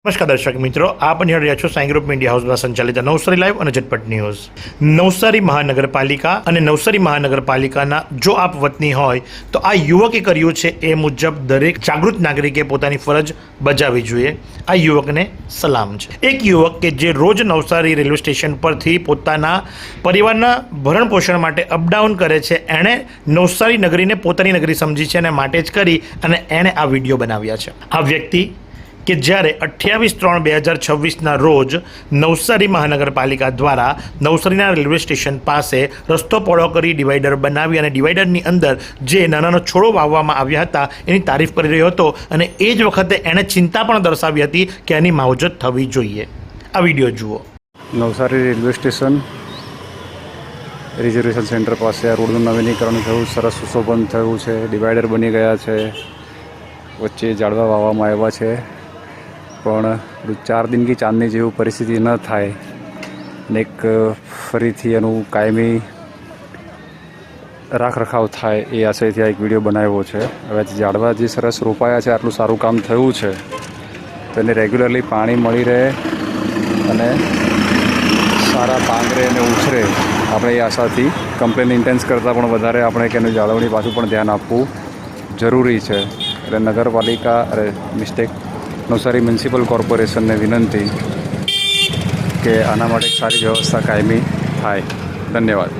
નમસ્કાર દર્શક મિત્રો, આપ નિહાળી રહ્યા છો સાઈ ગ્રુપ મીડિયા હાઉસ દ્વારા સંચાલિત નવસારી લાઈવ અને ઝટપટ ન્યૂઝ. નવસારી મહાનગરપાલિકા અને નવસારી મહાનગરપાલિકાના જો આપ વતની હોય તો આ યુવકે કર્યું છે એ મુજબ દરેક જાગૃત નાગરિકે પોતાની ફરજ બજાવવી જોઈએ. આ યુવકને સલામ છે. એક યુવક કે જે રોજ નવસારી રેલવે સ્ટેશન પરથી પોતાના પરિવારના ભરણ પોષણ માટે અપડાઉન કરે છે, એણે નવસારી નગરીને પોતાની નગરી સમજી છે અને માટે જ કરી અને એણે આ વિડીયો બનાવ્યા છે. આ વ્યક્તિ કે જ્યારે 28/3/2026ના રોજ નવસારી મહાનગરપાલિકા દ્વારા નવસારીના રેલવે સ્ટેશન પાસે રસ્તો પહોળો કરી ડિવાઈડર બનાવી અને ડિવાઈડરની અંદર જે નાના છોડો વાવવામાં આવ્યા હતા એની તારીફ કરી રહ્યો હતો અને એ જ વખતે એણે ચિંતા પણ દર્શાવી હતી કે એની માવજત થવી જોઈએ. આ વિડીયો જુઓ. Navsari railway station reservation centre પાસે આ રોડનું નવીનીકરણ થયું, સરસ સુશોભન થયું છે, ડિવાઈડર બની ગયા છે, વચ્ચે ઝાડવા વાવવામાં આવ્યા છે. પણ 4 દિન કી ચાંદની જેવું પરિસ્થિતિ ન થાય ને એક ફરીથી એનું કાયમી રાખરખાવ થાય એ આશયથી આ એક વિડીયો બનાવ્યો છે. હવે ઝાડવા જે સરસ રોપાયા છે, આટલું સારું કામ થયું છે તો એને રેગ્યુલરલી પાણી મળી રહે અને સારા પાંગરે અને ઉછરે, આપણે એ આશાથી કમ્પ્લેન ઇન્ટેન્સ કરતાં પણ વધારે આપણે કે એની જાળવણી પાછું પણ ધ્યાન આપવું જરૂરી છે. એટલે નગરપાલિકા નવસારી મ્યુનિસિપલ કોર્પોરેશનને વિનંતી કે આના માટે એક સારી વ્યवस्था कायमी થાય. धन्यवाद.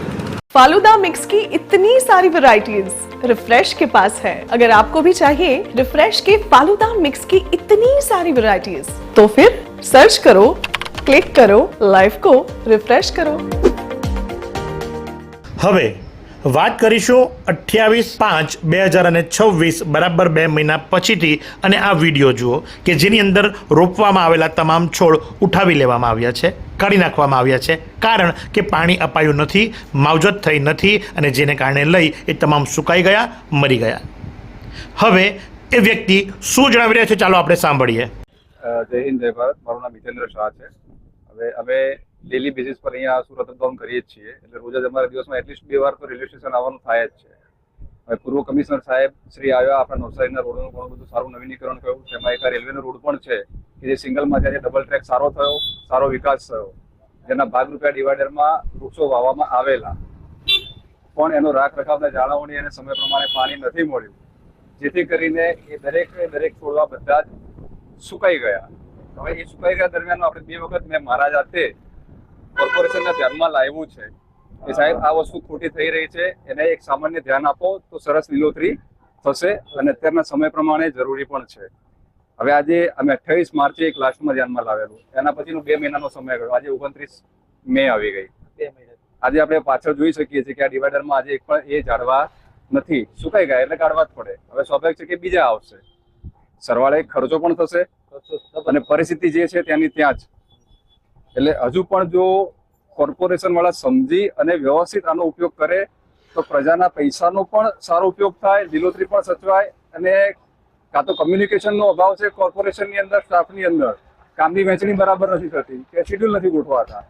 फालूदा मिक्स की इतनी सारी वैरायटीज रिफ्रेश के पास है. अगर आपको भी चाहिए रिफ्रेश के फालूदा मिक्स की इतनी सारी वैरायटीज तो फिर सर्च करो, क्लिक करो, लाइफ को रिफ्रेश करो. હવે વાત કરીશું 28/5/2026 બરાબર 2 મહિના પછીથી અને આ વિડીયો જુઓ કે જેની અંદર રોપવામાં આવેલા તમામ છોડ ઉઠાવી લેવામાં આવ્યા છે, કાઢી નાખવામાં આવ્યા છે, કારણ કે પાણી અપાયું નથી, માવજત થઈ નથી અને જેને કારણે લઈ એ તમામ સુકાઈ ગયા, મરી ગયા. હવે એ વ્યક્તિ શું જણાવી રહ્યા છે ચાલો આપણે સાંભળીએ. જય હિન્દ, જય ભારત. મારું નામ હિતેન્દ્ર શાહ છે. હવે અમે ડેલી બેઝિસ પર અહીંયા સુરત અપડાઉન કરીએ જ છીએ, એટલે રોજ જ અમારા દિવસમાં એટલીસ્ટ 2 વાર તો રેલવે સ્ટેશન આવવાનું થાય જ છે. હવે પૂર્વ કમિશનર સાહેબ શ્રી આવ્યા, આપણા નવસારીના રોડનું ઘણું બધું સારું નવીનીકરણ થયું. તેમાં એક રેલવેનો રોડ પણ છે કે જે સિંગલમાં જ્યારે ડબલ ટ્રેક સારો થયો, સારો વિકાસ થયો, જેના ભાગરૂપે ડિવાઈડરમાં વૃક્ષો વાવવામાં આવેલા, પણ એનો રાખ રખાવને જાળવણી અને સમય પ્રમાણે પાણી નથી મળ્યું, જેથી કરીને એ દરેક છોડવા બધા જ સુકાઈ ગયા. હવે એ સુકાઈ ગયા દરમિયાન આપણે 2 વખત મેં મારા જાતે કોર્પોરેશનના ધ્યાનમાં લાવ્યું છે કે સાહેબ આ વસ્તુ ખોટી થઈ રહી છે, એને એક સામાન્ય ધ્યાન આપો તો સરસ લીલોતરી થશે અને અત્યારના સમય પ્રમાણે જરૂરી પણ છે. હવે આજે અમે 28 માર્ચે એક લાસ્ટમાં ધ્યાનમાં લાવેલું, એના પછીનો 2 મહિનાનો સમય ગયો, આજે 29 મે આવી ગઈ. આજે આપણે પાછળ જોઈ શકીએ છીએ કે આ ડિવાઈડરમાં આજે એક પણ એ ઝાડવા નથી, સુકાઈ ગયા એટલે કાઢવા જ પડે. હવે સ્વાભાવિક છે કે બીજા આવશે, સરવાળે ખર્ચો પણ થશે અને પરિસ્થિતિ જે છે ત્યાંની ત્યાં જ. એટલે હજુ પણ જો કોર્પોરેશન વાળા સમજી અને વ્યવસ્થિત આનો ઉપયોગ કરે તો પ્રજાના પૈસાનો પણ સારો ઉપયોગ થાય, લીલોતરી પણ સચવાય અને કાં તો કમ્યુનિકેશનનો અભાવ છે કોર્પોરેશનની અંદર, સ્ટાફની અંદર કામની વહેંચણી બરાબર નથી થતી કે શેડ્યુલ નથી ગોઠવાતા,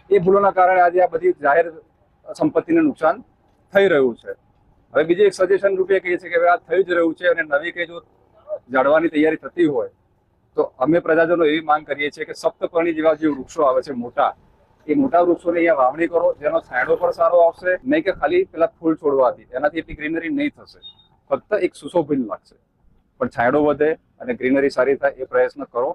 એ ભૂલોના કારણે આજે આ બધી જાહેર સંપત્તિને નુકસાન થઈ રહ્યું છે. હવે બીજી એક સજેશન રૂપે કહીએ છીએ કે આ થઈ જ રહ્યું છે અને નવી કંઈ જો જાળવાની તૈયારી થતી હોય તો અમે પ્રજાજનો એવી માંગ કરીએ છીએ કે સપ્તપર્ણી જેવા જે વૃક્ષો આવે છે મોટા, એ મોટા વૃક્ષોની અહીંયા વાવણી કરો, જેનો છાંયડો પણ સારો આવશે, નહીં કે ખાલી પેલા ફૂલ છોડવાથી એનાથી એટલી ગ્રીનરી નહીં થશે, ફક્ત એક સુશોભન લાગશે, પણ છાંયડો વધે અને ગ્રીનરી સારી થાય એ પ્રયત્ન કરો.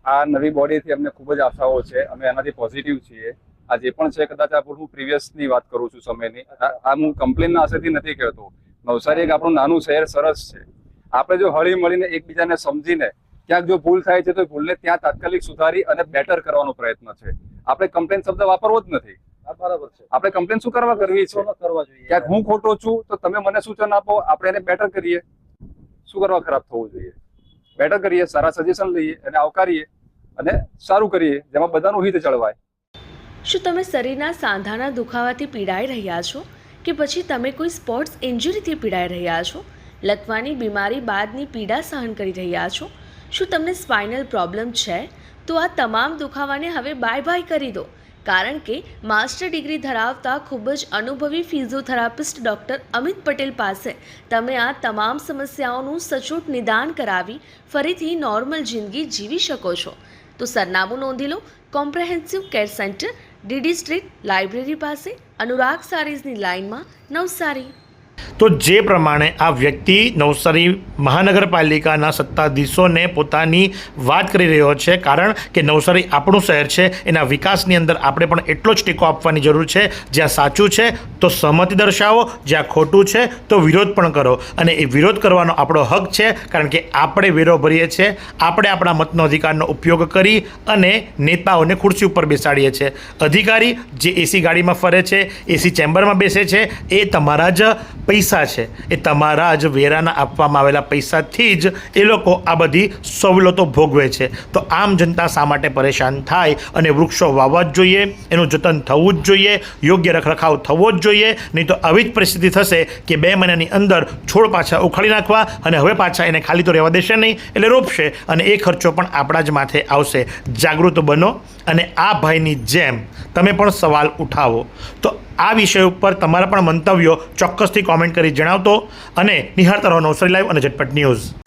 આ નવી બોડીથી અમને ખૂબ જ આશાઓ છે, અમે એનાથી પોઝિટિવ છીએ. આ જે પણ છે કદાચ આ હું પ્રીવિયસની વાત કરું છું સમયની, આ હું કમ્પ્લેનના આશયથી નથી કહેતો. નવસારી એક આપણું નાનું શહેર સરસ છે, આપણે જો હળી મળીને એકબીજાને સમજીને ક્યાંક જો ભૂલ થાય છે તો ભૂલને ત્યાં તાત્કાલિક સુધારી અને બેટર કરવાનો પ્રયત્ન છે. આપણે કમ્પ્લેન શબ્દ વાપરવો જ નથી. બરાબર છે, આપણે કમ્પ્લેન શું કરવા કરવી છે? ક્યાંક હું ખોટો છું તો તમે મને સૂચન આપો, આપણે એને બેટર કરીએ. શું કરવા ખરાબ થવું જોઈએ? બેટર કરીએ, સારા સજેશન લઈએ અને આવકારીએ અને સારું કરીએ, જેમાં બધાનું હિત જળવાય. શું તમે શરીરના સાંધાના દુખાવાથી પીડાઈ રહ્યા છો કે પછી તમે કોઈ સ્પોર્ટ્સ ઇન્જરીથી પીડાઈ રહ્યા છો? લકવાની બીમારી બાદની પીડા સહન કરી રહ્યા છો? શું તમને સ્પાઇનલ પ્રોબ્લેમ છે? તો આ તમામ દુખાવાને હવે બાય બાય કરી દો, કારણ કે માસ્ટર ડિગ્રી ધરાવતા ખૂબ જ અનુભવી ફિઝિયોથેરાપિસ્ટ ડૉક્ટર અમિત પટેલ પાસે તમે આ તમામ સમસ્યાઓનું સચોટ નિદાન કરાવી ફરીથી નોર્મલ જિંદગી જીવી શકો છો. તો સરનામું નોંધી લો. Comprehensive care centre, DD street, library પાસે, અનુરાગ સારીઝની લાઇનમાં, નવસારી. તો જે પ્રમાણે આ વ્યક્તિ નવસારી મહાનગરપાલિકાના સત્તાધીશોને પોતાની વાત કરી રહ્યો છે, કારણ કે નવસારી આપણું શહેર છે, એના વિકાસની અંદર આપણે પણ એટલો જ ટેકો આપવાની જરૂર છે. જ્યાં સાચું છે તો સહમતિ દર્શાવો, જ્યાં ખોટું છે તો વિરોધ પણ કરો, અને એ વિરોધ કરવાનો આપણો હક છે, કારણ કે આપણે વેરો ભરીએ છીએ, આપણે આપણા મતનો અધિકારનો ઉપયોગ કરી અને નેતાઓને ખુરશી ઉપર બેસાડીએ છીએ. અધિકારી જે એસી ગાડીમાં ફરે છે, એસી ચેમ્બરમાં બેસે છે, એ તમારા જ પૈસા છે, એ તમારા જ વેરાના આપવામાં આવેલા પૈસાથી જ એ લોકો આ બધી સવલતો ભોગવે છે. તો આમ જનતા શા માટે પરેશાન થાય? અને વૃક્ષો વાવવા જ જોઈએ, એનું જતન થવું જ જોઈએ, યોગ્ય રખરખાવ થવો જ જોઈએ. નહીં તો આવી જ પરિસ્થિતિ થશે કે 2 મહિનાની અંદર છોડ પાછા ઉખાડી નાખવા, અને હવે પાછા એને ખાલી તો રહેવા દેશે નહીં, એટલે રોપશે, અને એ ખર્ચો પણ આપણા જ માથે આવશે. જાગૃત બનો અને આ ભાઈની જેમ તમે પણ સવાલ ઉઠાવો. તો આ વિષય ઉપર તમારા પણ મંતવ્યો ચોક્કસથી કોમેન્ટ કરી જણાવતો, અને નિહાળતા રહો નવસારી લાઈવ અને ઝટપટ ન્યૂઝ.